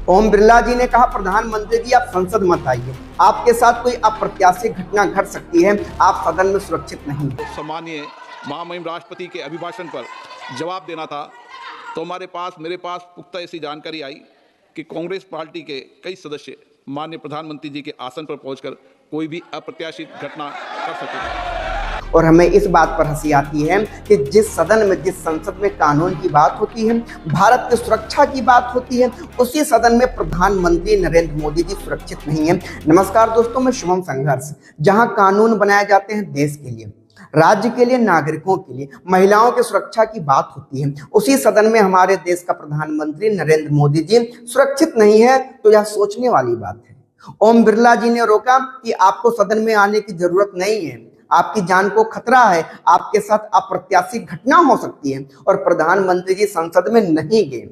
ओम बिरला जी ने कहा, प्रधानमंत्री जी आप संसद मत आइए, आपके साथ कोई अप्रत्याशित घटना घट सकती है, आप सदन में सुरक्षित नहीं हैं। सम्मानीय महामहिम राष्ट्रपति के अभिभाषण पर जवाब देना था तो मेरे पास पुख्ता ऐसी जानकारी आई कि कांग्रेस पार्टी के कई सदस्य माननीय प्रधानमंत्री जी के आसन पर पहुंचकर कोई भी अप्रत्याशित घटना कर सकते। और हमें इस बात पर हंसी आती है कि जिस सदन में, जिस संसद में कानून की बात होती है, भारत की सुरक्षा की बात होती है, उसी सदन में प्रधानमंत्री नरेंद्र मोदी जी सुरक्षित नहीं है। नमस्कार दोस्तों, मैं शुभम संघर्ष। जहां कानून बनाए जाते हैं देश के लिए, राज्य के लिए, नागरिकों के लिए, महिलाओं की सुरक्षा की बात होती है, उसी सदन में हमारे देश का प्रधानमंत्री नरेंद्र मोदी जी सुरक्षित नहीं है, तो यह सोचने वाली बात है। ओम बिरला जी ने रोका कि आपको सदन में आने की जरूरत नहीं है, आपकी जान को खतरा है, आपके साथ अप्रत्याशित घटना हो सकती है, और प्रधानमंत्री जी संसद में नहीं गए।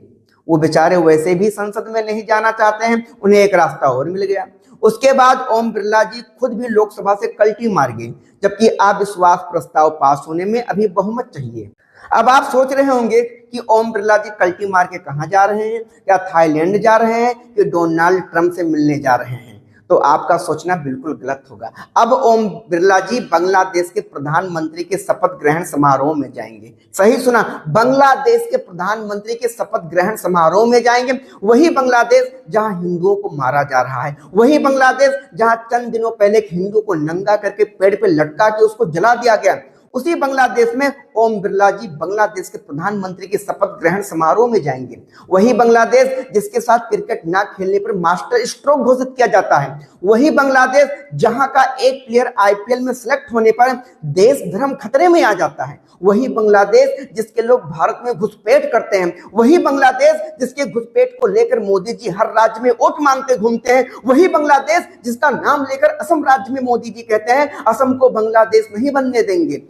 वो बेचारे वैसे भी संसद में नहीं जाना चाहते हैं, उन्हें एक रास्ता और मिल गया। उसके बाद ओम बिरला जी खुद भी लोकसभा से कल्टी मार गए, जबकि अविश्वास प्रस्ताव पास होने में अभी बहुमत चाहिए। अब आप सोच रहे होंगे कि ओम बिरला जी कल्टी मार के कहां जा रहे हैं, या थाईलैंड जा रहे हैं, कि डोनाल्ड ट्रंप से मिलने जा रहे हैं। तो आपका सोचना बिल्कुल गलत होगा। अब ओम बिरला जी बांग्लादेश के प्रधानमंत्री के शपथ ग्रहण समारोह में जाएंगे। सही सुना, बांग्लादेश के प्रधानमंत्री के शपथ ग्रहण समारोह में जाएंगे। वही बांग्लादेश जहां हिंदुओं को मारा जा रहा है, वही बांग्लादेश जहां चंद दिनों पहले एक हिंदू को नंगा करके पेड़ पे लटका के उसको जला दिया गया, उसी बांग्लादेश में ओम बिरला जी बांग्लादेश के प्रधानमंत्री के शपथ ग्रहण समारोह में जाएंगे। वही बांग्लादेश जिसके साथ क्रिकेट ना खेलने पर मास्टर स्ट्रोक घोषित किया जाता है, वही बांग्लादेश जहां का एक प्लेयर आईपीएल में सिलेक्ट होने पर देश धर्म खतरे में आ जाता है, वही बांग्लादेश जिसके लोग भारत में घुसपैठ करते हैं, वही बांग्लादेश जिसके घुसपैठ को लेकर मोदी जी हर राज्य में वोट मांगते घूमते हैं, वही बांग्लादेश जिसका नाम लेकर असम राज्य में मोदी जी कहते हैं असम को बांग्लादेश नहीं बनने देंगे।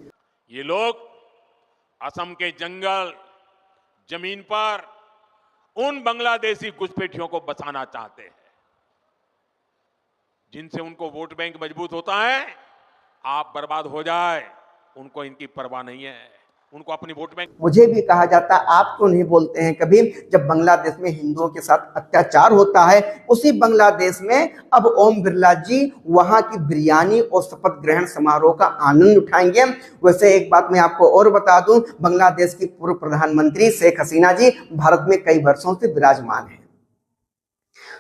ये लोग असम के जंगल, जमीन पर उन बांग्लादेशी घुसपैठियों को बसाना चाहते हैं जिनसे उनको वोट बैंक मजबूत होता है। आप बर्बाद हो जाए, उनको इनकी परवाह नहीं है, उनको अपनी वोट बैंक। मुझे भी कहा जाता है आप क्यों नहीं बोलते हैं कभी, जब बांग्लादेश में हिंदुओं के साथ अत्याचार होता है, उसी बांग्लादेश में अब ओम बिरला जी वहां की बिरयानी और शपथ ग्रहण समारोह का आनंद उठाएंगे। वैसे एक बात मैं आपको और बता दूं, बांग्लादेश की पूर्व प्रधानमंत्री शेख हसीना जी भारत में कई वर्षों से विराजमान है।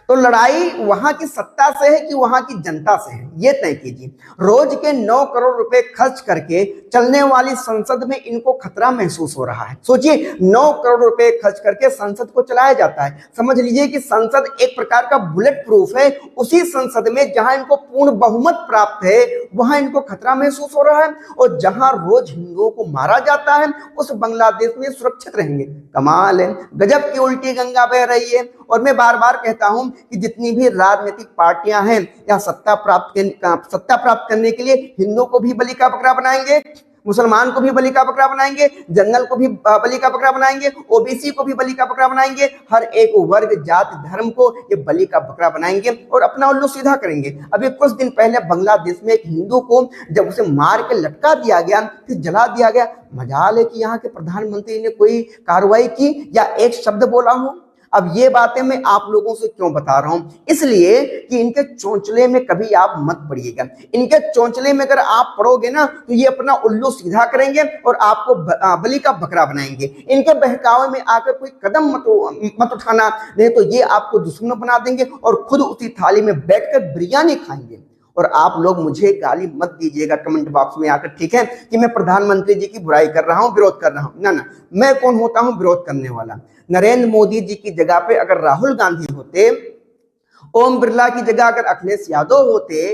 तो लड़ाई वहां की सत्ता से है कि वहां की जनता से है, ये तय कीजिए। रोज के 9 करोड़ रुपए खर्च करके चलने वाली संसद में इनको खतरा महसूस हो रहा है। सोचिए, 9 करोड़ रुपए खर्च करके संसद को चलाया जाता है। समझ लीजिए कि संसद एक प्रकार का बुलेट प्रूफ है। उसी संसद में जहां इनको पूर्ण बहुमत प्राप्त है, वहां इनको खतरा महसूस हो रहा है, और जहां रोज हिंदुओं को मारा जाता है, उस बांग्लादेश में सुरक्षित रहेंगे। कमाल है, गजब की उल्टी गंगा बह रही है। और मैं बार बार कहता हूं कि जितनी भी राजनीतिक पार्टियां हैं, या सत्ता प्राप्त करने के लिए हिंदुओं को भी बलि का बकरा बनाएंगे, मुसलमान को भी बलि का बकरा बनाएंगे, जंगल को भी बलि का बकरा बनाएंगे, ओबीसी को भी बलि का बकरा बनाएंगे, हर एक वर्ग, जाति, धर्म को ये बलि का बकरा बनाएंगे और अपना उल्लू सीधा करेंगे। अभी कुछ दिन पहले बांग्लादेश में एक हिंदू को जब उसे मार के लटका दिया गया, फिर जला दिया गया, मजाल है कि यहाँ के प्रधानमंत्री ने कोई कार्रवाई की या एक शब्द बोला हो। अब ये बातें मैं आप लोगों से क्यों बता रहा हूं, इसलिए कि इनके चोंचले में कभी आप मत पड़िएगा। इनके चोंचले में अगर आप पड़ोगे ना, तो ये अपना उल्लू सीधा करेंगे और आपको बलि का बकरा बनाएंगे। इनके बहकावे में आकर कोई कदम मत उठाना, नहीं तो ये आपको दुश्मन बना देंगे और खुद उसी थाली में बैठकर बिरयानी खाएंगे। और आप लोग मुझे गाली मत दीजिएगा कमेंट बॉक्स में आकर, ठीक है, कि मैं प्रधानमंत्री जी की बुराई कर रहा हूं, विरोध कर रहा हूं। ना, मैं कौन होता हूं विरोध करने वाला। नरेंद्र मोदी जी की जगह पे अगर राहुल गांधी होते, ओम बिरला की जगह अगर अखिलेश यादव होते,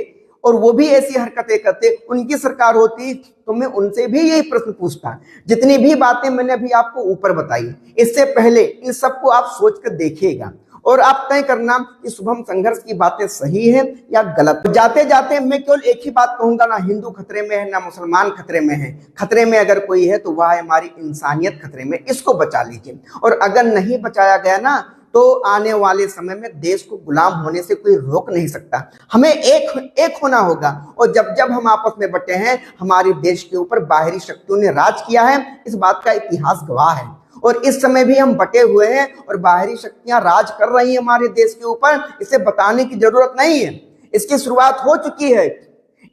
और वो भी ऐसी हरकतें करते, उनकी सरकार होती, तो मैं उनसे भी यही प्रश्न पूछता। जितनी भी बातें मैंने अभी आपको ऊपर बताई, इससे पहले इन सबको आप सोच कर देखिएगा और आप तय करना कि शुभम संघर्ष की बातें सही है या गलत। जाते जाते मैं केवल एक ही बात कहूंगा, ना हिंदू खतरे में है, ना मुसलमान खतरे में है। खतरे में अगर कोई है तो वह है हमारी इंसानियत खतरे में, इसको बचा लीजिए। और अगर नहीं बचाया गया ना, तो आने वाले समय में देश को गुलाम होने से कोई रोक नहीं सकता। हमें एक होना होगा, और जब जब हम आपस में बटे हैं, हमारे देश के ऊपर बाहरी शक्तियों ने राज किया है, इस बात का इतिहास गवाह है। और इस समय भी हम बटे हुए हैं और बाहरी शक्तियां राज कर रही हैं हमारे देश के ऊपर। इसे बताने की जरूरत नहीं है, इसकी शुरुआत हो चुकी है।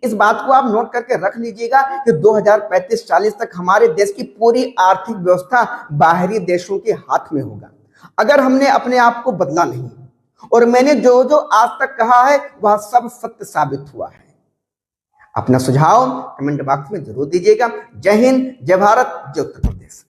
इस बात को आप नोट करके रख लीजिएगा कि 2035-40 तक हमारे देश की पूरी आर्थिक व्यवस्था बाहरी देशों के हाथ में होगा, अगर हमने अपने आप को बदला नहीं। और मैंने जो जो आज तक कहा है वह सब सत्य साबित हुआ है। अपना सुझाव कमेंट बॉक्स में जरूर दीजिएगा। जय हिंद, जय भारत, जय उत्तर प्रदेश।